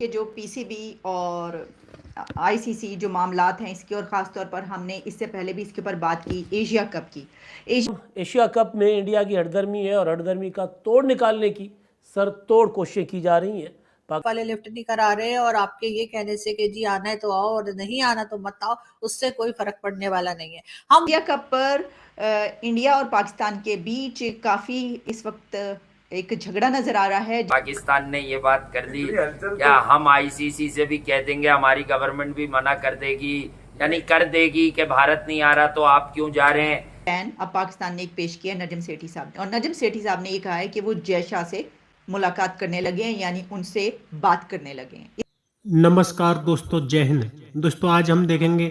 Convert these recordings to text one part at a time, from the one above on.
कि जो पीसीबी और आईसीसी जो मामलात हैं इसकी, और ख़ास तौर पर हमने इससे पहले भी इसके ऊपर बात की एशिया कप की। एशिया कप में इंडिया की हठधर्मी है और हठधर्मी का तोड़ निकालने की सरतोड़ कोशिशें की जा रही हैं। वाले लिफ्ट नहीं करा रहे और आपके ये कहने से कि जी आना है तो आओ और नहीं आना तो मत आओ, उससे कोई फर्क पड़ने वाला नहीं है। हम एशिया कप पर इंडिया और पाकिस्तान के बीच काफ़ी इस वक्त एक झगड़ा नजर आ रहा है। पाकिस्तान ने ये बात कर दी, क्या हम आईसीसी से भी कह देंगे, हमारी गवर्नमेंट भी मना कर देगी, यानी कर देगी कि भारत नहीं आ रहा तो आप क्यों जा रहे हैं। प्लान अब पाकिस्तान ने एक पेश किया नजम सेठी साहब ने, और नजम सेठी साहब ने ये कहा है कि वो जय शाह से मुलाकात करने लगे हैं, यानी उनसे बात करने लगे हैं। नमस्कार दोस्तों, जय हिंद। दोस्तों आज हम देखेंगे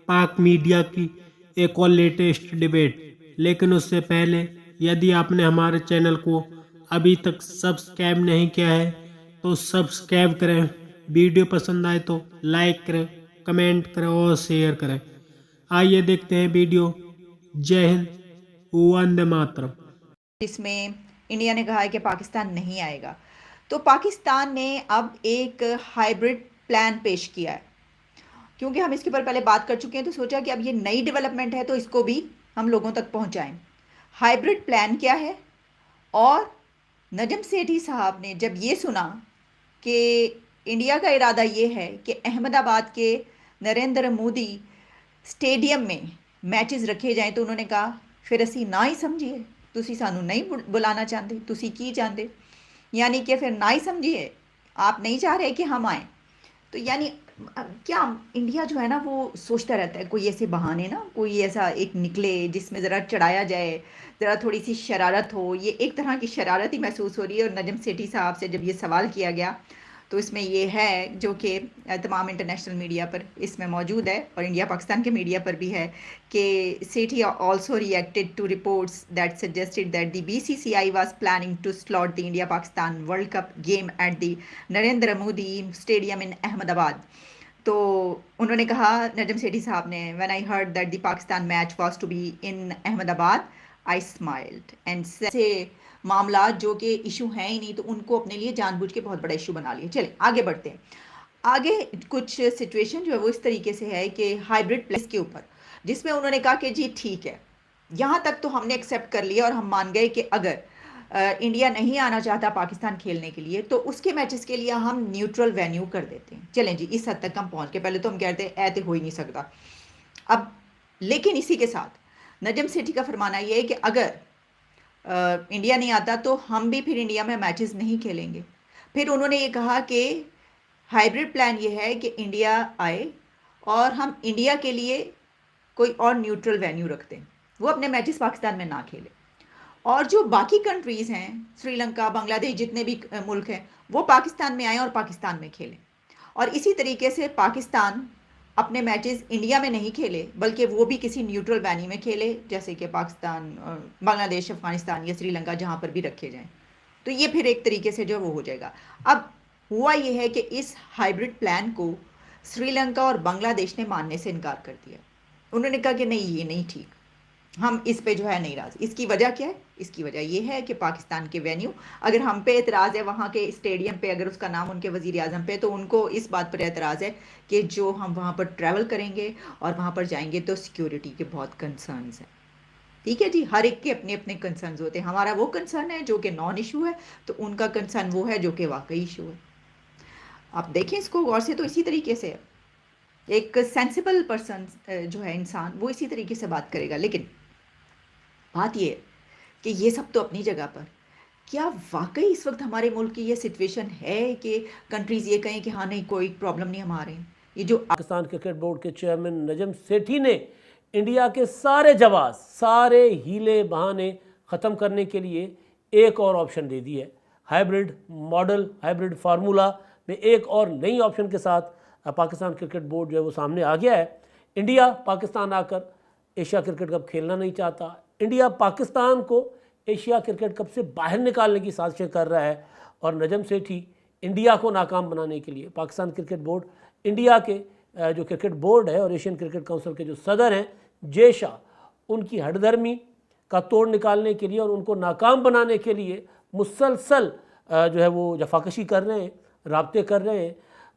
पाक मीडिया की एक और लेटेस्ट डिबेट, लेकिन उससे पहले यदि आपने हमारे चैनल को अभी तक सब्सक्राइब नहीं किया है तो सब्सक्राइब करें, वीडियो पसंद आए तो लाइक करें, कमेंट करें और शेयर करें। आइए देखते हैं वीडियो। जय हिंद, वंदे मातरम। इसमें इंडिया ने कहा है कि पाकिस्तान नहीं आएगा, तो पाकिस्तान ने अब एक हाइब्रिड प्लान पेश किया है। क्योंकि हम इसके ऊपर पहले बात कर चुके हैं तो सोचा कि अब ये नई डेवलपमेंट है तो इसको भी हम लोगों तक पहुंचाएं। हाइब्रिड प्लान क्या है? और नजम सेठी साहब ने जब ये सुना कि इंडिया का इरादा ये है कि अहमदाबाद के नरेंद्र मोदी स्टेडियम में मैचेस रखे जाएं, तो उन्होंने कहा फिर असी ना ही समझिए, तुसी सानू नहीं बुलाना चाहते, तुसी की चाहते, यानी कि फिर ना ही समझिए, आप नहीं चाह रहे कि हम आए। तो यानी क्या इंडिया जो है ना वो सोचता रहता है कोई ऐसे बहाने ना, कोई ऐसा एक निकले जिसमें ज़रा चढ़ाया जाए, ज़रा थोड़ी सी शरारत हो। ये एक तरह की शरारत ही महसूस हो रही है। और नजम सेठी साहब से जब ये सवाल किया गया तो इसमें ये है, जो कि तमाम इंटरनेशनल मीडिया पर इसमें मौजूद है और इंडिया पाकिस्तान के मीडिया पर भी है, कि Sethi also reacted to reports that suggested that the BCCI was planning to slot the India Pakistan World Cup game at the Narendra Modi stadium in Ahmedabad. तो उन्होंने कहा, नजम सेठी साहब ने, when I heard that the Pakistan match was to be in Ahmedabad I smiled and say मामला जो कि issue हैं ही नहीं, तो उनको अपने लिए जानबूझ के बहुत बड़ा इशू बना लिया। चले आगे बढ़ते हैं। आगे कुछ सिचुएशन जो है वो इस तरीके से है कि हाइब्रिड प्लेस के ऊपर, जिसमें उन्होंने कहा कि जी ठीक है, यहाँ तक तो हमने एक्सेप्ट कर लिया और हम मान गए कि अगर इंडिया नहीं आना चाहता पाकिस्तान खेलने के लिए तो उसके मैचेस के लिए हम न्यूट्रल वेन्यू कर देते हैं। चलें जी, इस हद तक हम पहुँच के, पहले तो हम कहते हैं ऐसे हो ही नहीं सकता अब। लेकिन इसी के साथ नजम सेठी का फरमाना ये है कि अगर इंडिया नहीं आता तो हम भी फिर इंडिया में मैचेस नहीं खेलेंगे। फिर उन्होंने ये कहा कि हाइब्रिड प्लान ये है कि इंडिया आए और हम इंडिया के लिए कोई और न्यूट्रल वेन्यू रखते हैं, वो अपने मैचेस पाकिस्तान में ना खेले, और जो बाकी कंट्रीज़ हैं, श्रीलंका, बांग्लादेश, जितने भी मुल्क हैं, वो पाकिस्तान में आएँ और पाकिस्तान में खेलें। और इसी तरीके से पाकिस्तान अपने मैचेस इंडिया में नहीं खेले, बल्कि वो भी किसी न्यूट्रल वेन्यू में खेले, जैसे कि पाकिस्तान, बांग्लादेश, अफगानिस्तान या श्रीलंका, जहाँ पर भी रखे जाएं। तो ये फिर एक तरीके से जो वो हो जाएगा। अब हुआ ये है कि इस हाइब्रिड प्लान को श्रीलंका और बांग्लादेश ने मानने से इनकार कर दिया। उन्होंने कहा कि नहीं, ये नहीं ठीक, हम इस पे जो है नहीं राज़ी। इसकी वजह क्या है? इसकी वजह यह है कि पाकिस्तान के वेन्यू, अगर हम पे एतराज़ है वहाँ के स्टेडियम पे, अगर उसका नाम उनके वज़ीर आज़म पे, तो उनको इस बात पर एतराज़ है कि जो हम वहाँ पर ट्रैवल करेंगे और वहाँ पर जाएंगे तो सिक्योरिटी के बहुत कंसर्न्स हैं। ठीक है जी, हर एक के अपने अपने कंसर्न्स होते हैं। हमारा वो कंसर्न है जो कि नॉन इशू है, तो उनका कंसर्न वो है जो कि वाकई इशू है। आप देखें इसको गौर से, तो इसी तरीके से एक सेंसिबल पर्सन जो है इंसान, वो इसी तरीके से बात करेगा। लेकिन बात ये है कि ये सब तो अपनी जगह पर, क्या वाकई इस वक्त हमारे मुल्क की ये सिचुएशन है कि कंट्रीज़ ये कहें कि हाँ नहीं, कोई प्रॉब्लम नहीं हमारे? ये जो पाकिस्तान क्रिकेट बोर्ड के चेयरमैन नजम सेठी ने इंडिया के सारे जवाब, सारे हीले बहाने ख़त्म करने के लिए एक और ऑप्शन दे दी है। हाइब्रिड मॉडल, हाइब्रिड फार्मूला में एक और नई ऑप्शन के साथ पाकिस्तान क्रिकेट बोर्ड जो है वो सामने आ गया है। इंडिया पाकिस्तान आकर एशिया क्रिकेट कप खेलना नहीं चाहता। इंडिया पाकिस्तान को एशिया क्रिकेट कप से बाहर निकालने की साजिशें कर रहा है। और नजम सेठी इंडिया को नाकाम बनाने के लिए पाकिस्तान क्रिकेट बोर्ड, इंडिया के जो क्रिकेट बोर्ड है और एशियन क्रिकेट काउंसिल के जो सदर हैं जय शाह, उनकी हठधर्मी का तोड़ निकालने के लिए और उनको नाकाम बनाने के लिए मुसलसल जो है वो जफाकशी कर रहे हैं, राब्ते कर रहे हैं।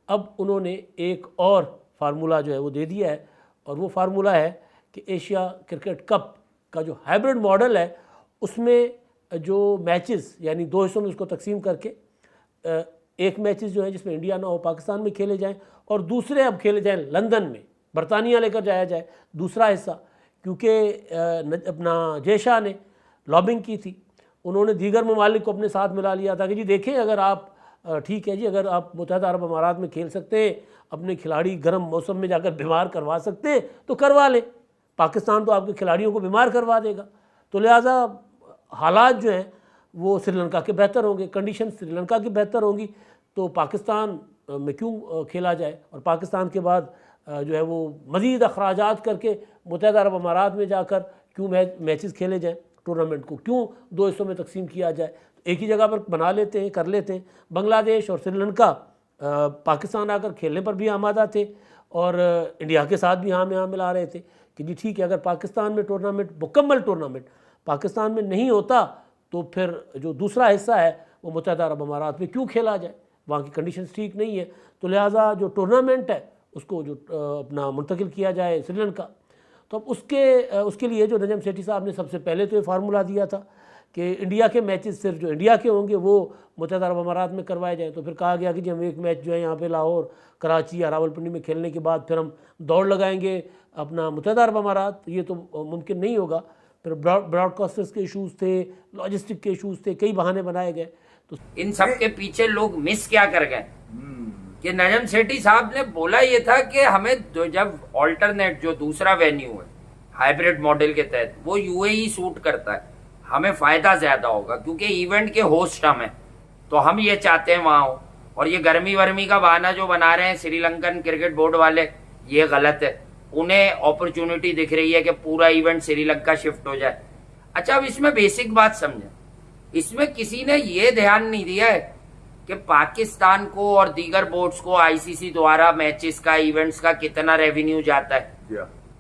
अब उन्होंने एक और फार्मूला जो है वो दे दिया है, और वो फार्मूला है कि एशिया क्रिकेट कप का जो हाइब्रिड मॉडल है उसमें जो मैचेस यानी दो हिस्सों में उसको तकसीम करके एक मैचेस जो है जिसमें इंडिया ना हो पाकिस्तान में खेले जाएं, और दूसरे अब खेले जाएं लंदन में, बरतानिया लेकर जाया जाए दूसरा हिस्सा। क्योंकि अपना जय शाह ने लॉबिंग की थी, उन्होंने दीगर ममालिक को अपने साथ मिला लिया था कि जी देखें अगर आप ठीक है जी, अगर आप मुत्तहदा अरब अमारात में खेल सकते हैं, अपने खिलाड़ी गर्म मौसम में जाकर बीमार करवा सकते हैं तो करवा लें, पाकिस्तान तो आपके खिलाड़ियों को बीमार करवा देगा। तो लिहाजा हालात जो हैं वो श्रीलंका के बेहतर होंगे, कंडीशन श्रीलंका की बेहतर होंगी, तो पाकिस्तान में क्यों खेला जाए, और पाकिस्तान के बाद जो है वो मज़ीद अखराजात करके मुत्तहदा अरब अमारात में जाकर क्यों मैचेस खेले जाएँ, टूर्नामेंट को क्यों दो हिस्सों में तकसीम किया जाए, एक ही जगह पर बना लेते हैं, कर लेते हैं। बांग्लादेश और श्रीलंका पाकिस्तान आकर खेलने पर भी आमादा थे और इंडिया के साथ भी हाँ में हाँ मिला रहे थे कि जी ठीक है, अगर पाकिस्तान में टूर्नामेंट मुकम्मल टूर्नामेंट पाकिस्तान में नहीं होता तो फिर जो दूसरा हिस्सा है वो मुत्तहदा अरब अमारात में क्यों खेला जाए, वहाँ की कंडीशंस ठीक नहीं है। तो लिहाजा जो टूर्नामेंट है उसको जो अपना मुंतकिल किया जाए श्रीलंका, तो अब उसके लिए जो नजम सेठी साहब ने सबसे पहले तो ये फार्मूला दिया था कि इंडिया के मैचेस सिर्फ जो इंडिया के होंगे वो मुत्तहदा अरब अमारात में करवाए जाएँ। तो फिर कहा गया कि जी हम एक मैच जो है यहाँ पे लाहौर, कराची या रावलपिंडी में खेलने के बाद फिर हम दौड़ लगाएंगे अपना मुत्तहदा अरब अमारात, ये तो मुमकिन नहीं होगा। फिर ब्रॉडकास्टर्स के इशूज़ थे, लॉजिस्टिक के इशूज़ थे, कई बहाने बनाए गए। तो इन सब के पीछे लोग मिस क्या कर गए कि नजम सेठी साहब ने बोला ये था कि हमें जब ऑल्टरनेट जो दूसरा वेन्यू है हाइब्रिड मॉडल के तहत वो यूएई सूट करता है, हमें फायदा ज्यादा होगा क्योंकि इवेंट के होस्ट हम हैं, तो हम ये चाहते हैं वहां हो। और ये गर्मी वर्मी का बहाना जो बना रहे हैं श्रीलंकन क्रिकेट बोर्ड वाले, ये गलत है। उन्हें अपॉर्चुनिटी दिख रही है कि पूरा इवेंट श्रीलंका शिफ्ट हो जाए। अच्छा, अब इसमें बेसिक बात समझे, इसमें किसी ने ये ध्यान नहीं दिया है कि पाकिस्तान को और दीगर बोर्ड्स को आईसीसी द्वारा मैचेस का, इवेंट्स का कितना रेवेन्यू जाता है।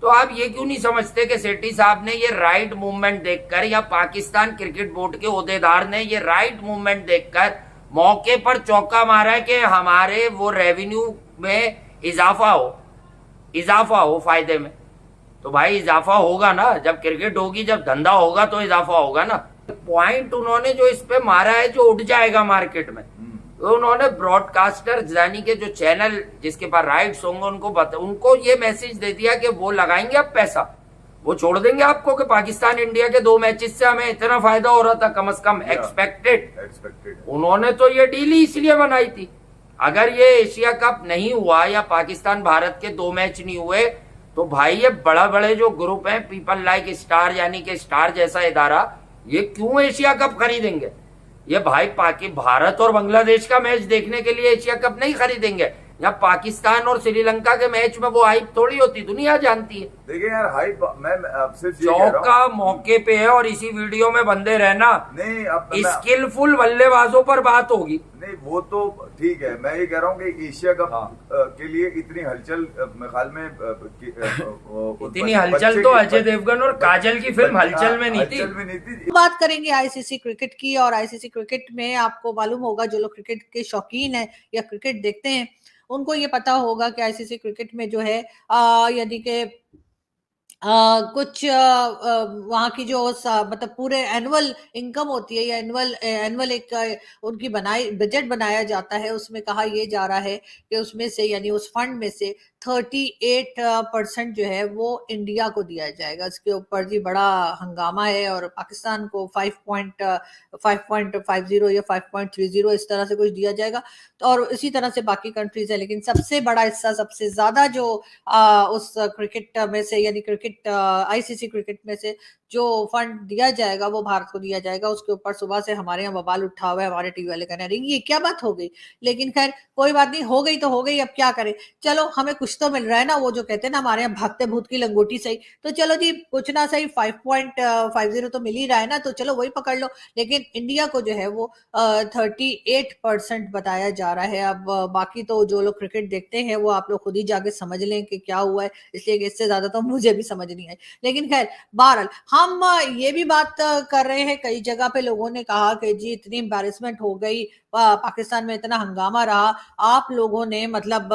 तो आप ये क्यों नहीं समझते कि सेठी साहब ने ये राइट मूवमेंट देखकर या पाकिस्तान क्रिकेट बोर्ड के ओहदेदार ने ये राइट मूवमेंट देखकर मौके पर चौका मारा है कि हमारे वो रेवेन्यू में इजाफा हो फायदे में। तो भाई इजाफा होगा ना, जब क्रिकेट होगी, जब धंधा होगा तो इजाफा होगा ना। पॉइंट उन्होंने जो इस पे मारा है जो उठ जाएगा मार्केट में, तो उन्होंने ब्रॉडकास्टर यानी कि जो चैनल जिसके पास राइट्स होंगे उनको ये मैसेज दे दिया कि वो लगाएंगे अब पैसा, वो छोड़ देंगे आपको कि पाकिस्तान इंडिया के 2 मैचेस से हमें इतना फायदा हो रहा था, कम से कम एक्सपेक्टेड। उन्होंने तो ये डील ही इसलिए बनाई थी। अगर ये एशिया कप नहीं हुआ या पाकिस्तान भारत के 2 मैच नहीं हुए तो भाई ये बड़े जो ग्रुप हैं, पीपल लाइक स्टार यानी कि स्टार जैसा इदारा, ये क्यों एशिया कप खरीदेंगे? ये भाई भारत और बांग्लादेश का मैच देखने के लिए एशिया कप नहीं खरीदेंगे। या पाकिस्तान और श्रीलंका के मैच में वो हाइप थोड़ी होती, दुनिया जानती है। देखिए यार, हाइप मैं आपसे चौका मौके पे है और इसी वीडियो में बंदे रहना। नहीं, अब स्किलफुल बल्लेबाजों पर बात होगी। नहीं, वो तो ठीक है। मैं ये कह रहा हूँ कि एशिया कप के लिए इतनी हलचल मेरे ख्याल में इतनी हलचल तो अजय देवगन और काजल की फिल्म हलचल में नहीं थी। बात करेंगे आईसीसी क्रिकेट की, और आईसीसी क्रिकेट में आपको मालूम होगा जो लोग क्रिकेट के शौकीन हैं या क्रिकेट देखते हैं उनको ये पता होगा कि आईसीसी क्रिकेट में जो है यदि के कुछ वहाँ की जो मतलब पूरे एनुअल इनकम होती है या एनुअल एक उनकी बजट बनाया जाता है, उसमें कहा यह जा रहा है कि उसमें से यानी उस फंड में से 38% जो है वो इंडिया को दिया जाएगा। इसके ऊपर जी बड़ा हंगामा है और पाकिस्तान को 5.50 या 5.30 इस तरह से कुछ दिया जाएगा, तो और इसी तरह से बाकी कंट्रीज है। लेकिन सबसे बड़ा हिस्सा, सबसे ज्यादा जो उस क्रिकेट में से यानी क्रिकेट आईसीसी क्रिकेट में से जो फंड दिया जाएगा वो भारत को दिया जाएगा। उसके ऊपर सुबह से हमारे यहाँ बवाल उठा हुआ है, हमारे टीवी वाले कहने रहे ये क्या बात हो गई, लेकिन खैर कोई बात नहीं, हो गई तो हो गई, अब क्या करें। चलो हमें कुछ तो मिल रहा है ना, वो जो कहते हैं ना हमारे यहाँ भागते भूत की लंगोटी सही, तो चलो जी कुछ ना सही 5.50 तो मिल ही रहा है ना, तो चलो वही पकड़ लो। लेकिन इंडिया को जो है वो 38% बताया जा रहा है। अब बाकी तो जो लोग क्रिकेट देखते हैं वो आप लोग खुद ही जाके समझ लें कि क्या हुआ है, इसलिए इससे ज्यादा तो मुझे भी समझ नहीं आई। लेकिन खैर बहरहाल हम ये भी बात कर रहे हैं, कई जगह पे लोगों ने कहा कि जी इतनी एम्बैरेसमेंट हो गई, पाकिस्तान में इतना हंगामा रहा, आप लोगों ने मतलब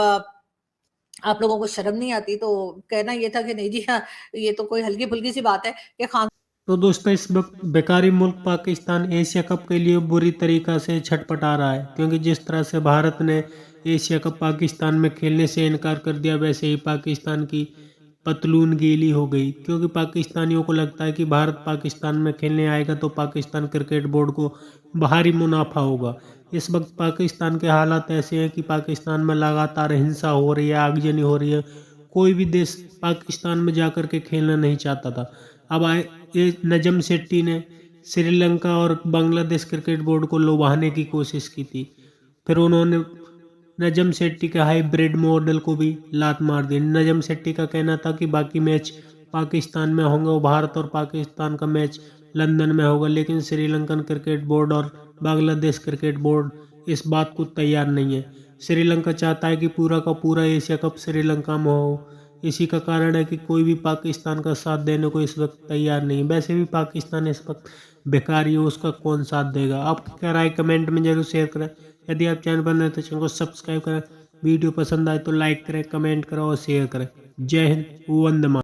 आप लोगों को शर्म नहीं आती? तो कहना ये था कि नहीं जी, हाँ, ये तो कोई हल्की-फुल्की सी बात है कि खान तो दोस्तों इस वक्त बेकारी मुल्क पाकिस्तान एशिया कप के लिए बुरी तरीका से छटपटा रहा है, क्योंकि जिस तरह से भारत ने एशिया कप पाकिस्तान में खेलने से इनकार कर दिया, वैसे ही पाकिस्तान की पतलून गीली हो गई, क्योंकि पाकिस्तानियों को लगता है कि भारत पाकिस्तान में खेलने आएगा तो पाकिस्तान क्रिकेट बोर्ड को भारी मुनाफा होगा। इस वक्त पाकिस्तान के हालात ऐसे हैं कि पाकिस्तान में लगातार हिंसा हो रही है, आगजनी हो रही है। कोई भी देश पाकिस्तान में जाकर के खेलना नहीं चाहता था। अब आए ये नजम सेट्टी ने श्रीलंका और बांग्लादेश क्रिकेट बोर्ड को लुभाने की कोशिश की थी, फिर उन्होंने नजम सेट्टी के हाइब्रिड मॉडल को भी लात मार दी। नजम सेट्टी का कहना था कि बाकी मैच पाकिस्तान में होंगे और भारत और पाकिस्तान का मैच लंदन में होगा, लेकिन श्रीलंकन क्रिकेट बोर्ड और बांग्लादेश क्रिकेट बोर्ड इस बात को तैयार नहीं है। श्रीलंका चाहता है कि पूरा का पूरा एशिया कप श्रीलंका में हो। इसी का कारण है कि कोई भी पाकिस्तान का साथ देने को इस वक्त तैयार नहीं है। वैसे भी पाकिस्तान इस वक्त बेकार ही है, उसका कौन साथ देगा? आपकी क्या राय कमेंट में जरूर शेयर करें। यदि आप चैनल पर नए तो चैनल को सब्सक्राइब करें। वीडियो पसंद आए तो लाइक करें, कमेंट करें और शेयर करें। जय हिंद, वंदे मातरम।